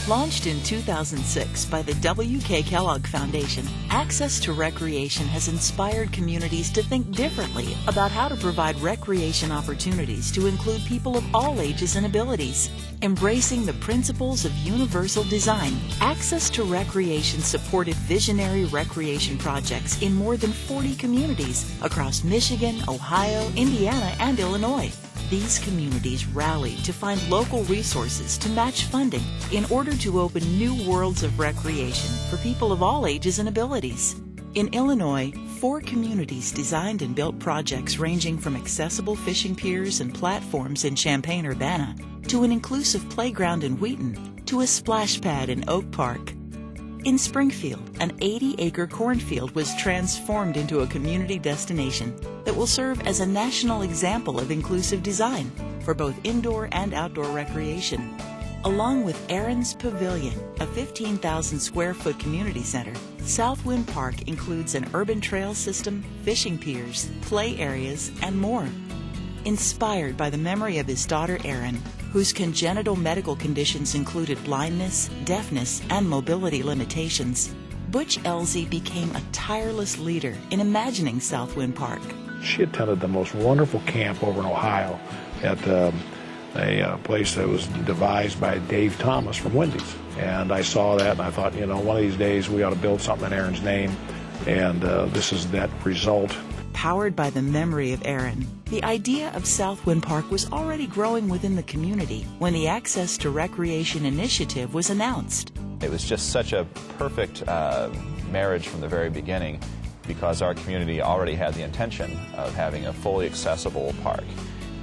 Launched in 2006 by the W.K. Kellogg Foundation, Access to Recreation has inspired communities to think differently about how to provide recreation opportunities to include people of all ages and abilities. Embracing the principles of universal design, Access to Recreation supported visionary recreation projects in more than 40 communities across Michigan, Ohio, Indiana, and Illinois. These communities rallied to find local resources to match funding in order to open new worlds of recreation for people of all ages and abilities. In Illinois, 4 communities designed and built projects ranging from accessible fishing piers and platforms in Champaign-Urbana to an inclusive playground in Wheaton to a splash pad in Oak Park. In Springfield, an 80-acre cornfield was transformed into a community destination that will serve as a national example of inclusive design for both indoor and outdoor recreation. Along with Aaron's Pavilion, a 15,000-square-foot community center, Southwind Park includes an urban trail system, fishing piers, play areas, and more. Inspired by the memory of his daughter Erin, whose congenital medical conditions included blindness, deafness, and mobility limitations, Butch Elsie became a tireless leader in imagining Southwind Park. She attended the most wonderful camp over in Ohio at a place that was devised by Dave Thomas from Wendy's. And I saw that and I thought, you know, one of these days we ought to build something in Aaron's name, and this is that result. Powered by the memory of Aaron, the idea of Southwind Park was already growing within the community when the Access to Recreation initiative was announced. It was just such a perfect marriage from the very beginning, because our community already had the intention of having a fully accessible park.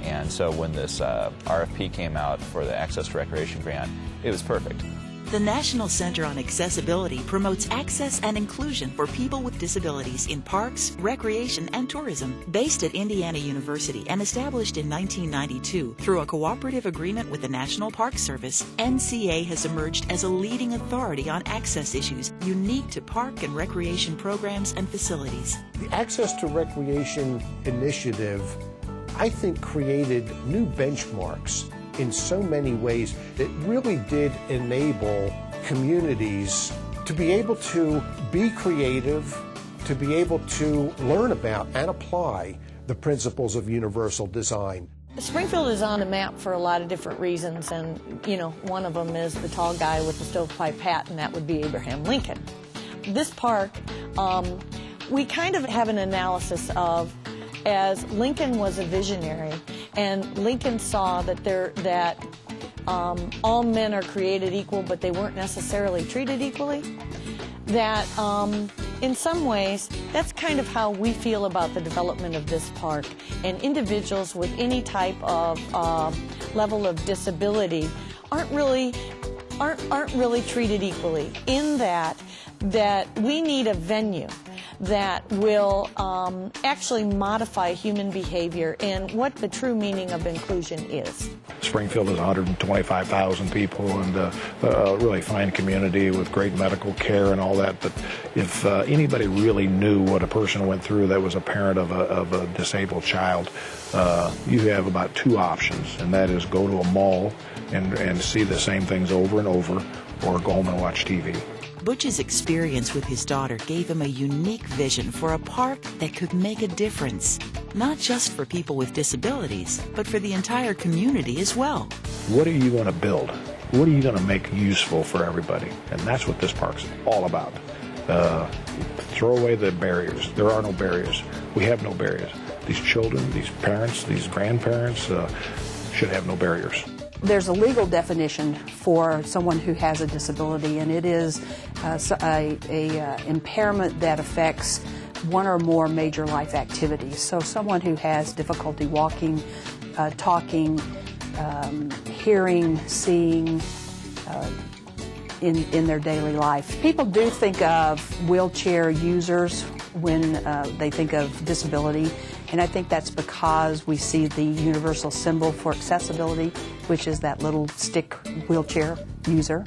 And so when this RFP came out for the Access to Recreation grant, it was perfect. The National Center on Accessibility promotes access and inclusion for people with disabilities in parks, recreation, and tourism. Based at Indiana University and established in 1992 through a cooperative agreement with the National Park Service, NCA has emerged as a leading authority on access issues unique to park and recreation programs and facilities. The Access to Recreation initiative, I think, created new benchmarks in so many ways that really did enable communities to be able to be creative, to be able to learn about and apply the principles of universal design. Springfield is on the map for a lot of different reasons, and one of them is the tall guy with the stovepipe hat, and that would be Abraham Lincoln. This park, we kind of have an analysis of, as Lincoln was a visionary, and Lincoln saw that all men are created equal, but they weren't necessarily treated equally, that in some ways, that's kind of how we feel about the development of this park. And individuals with any type of level of disability aren't really treated equally, in that we need a venue that will actually modify human behavior and what the true meaning of inclusion is. Springfield is 125,000 people and a really fine community with great medical care and all that, but if anybody really knew what a person went through that was a parent of a disabled child, you have about 2 options, and that is go to a mall and see the same things over and over, or go home and watch TV. Butch's experience with his daughter gave him a unique vision for a park that could make a difference, not just for people with disabilities, but for the entire community as well. What are you going to build? What are you going to make useful for everybody? And that's what this park's all about. Throw away the barriers. There are no barriers. We have no barriers. These children, these parents, these grandparents should have no barriers. There's a legal definition for someone who has a disability, and it is a impairment that affects one or more major life activities. So someone who has difficulty walking, talking, hearing, seeing in their daily life. People do think of wheelchair users when they think of disability, and I think that's because we see the universal symbol for accessibility, which is that little stick wheelchair user.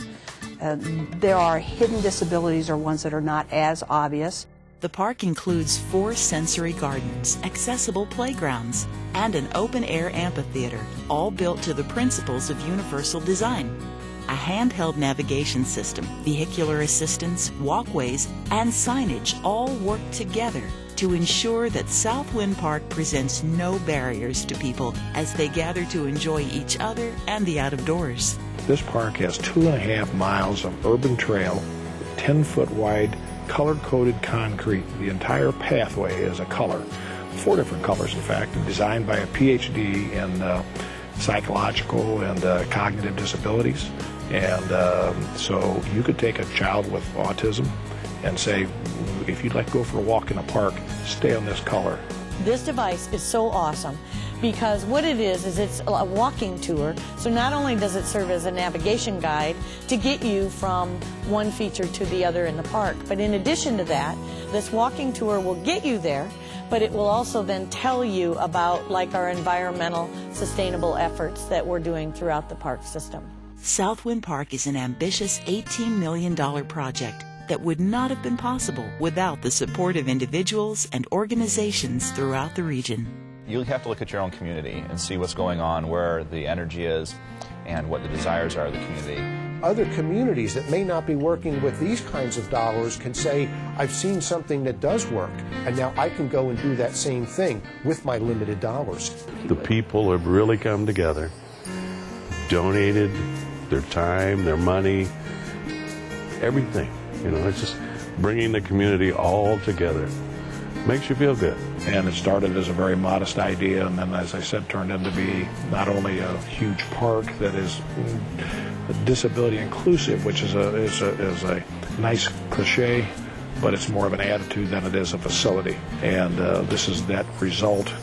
There are hidden disabilities or ones that are not as obvious. The park includes 4 sensory gardens, accessible playgrounds, and an open-air amphitheater, all built to the principles of universal design. A handheld navigation system, vehicular assistance, walkways, and signage all work together to ensure that Southwind Park presents no barriers to people as they gather to enjoy each other and the out of doors. This park has 2.5 miles of urban trail, 10-foot wide, color-coded concrete. The entire pathway is a color, 4 different colors in fact, designed by a PhD in psychological and cognitive disabilities. And so you could take a child with autism and say, if you'd like to go for a walk in a park, stay on this color. This device is so awesome because what it is it's a walking tour. So not only does it serve as a navigation guide to get you from one feature to the other in the park, but in addition to that, this walking tour will get you there, but it will also then tell you about like our environmental sustainable efforts that we're doing throughout the park system. Southwind Park is an ambitious $18 million project that would not have been possible without the support of individuals and organizations throughout the region. You have to look at your own community and see what's going on, where the energy is, and what the desires are of the community. Other communities that may not be working with these kinds of dollars can say, I've seen something that does work, and now I can go and do that same thing with my limited dollars. The people have really come together, donated their time, their money, everything. You know, it's just bringing the community all together. Makes you feel good. And it started as a very modest idea, and then, as I said, turned into be not only a huge park that is disability inclusive, which is a nice cliche, but it's more of an attitude than it is a facility. And this is that result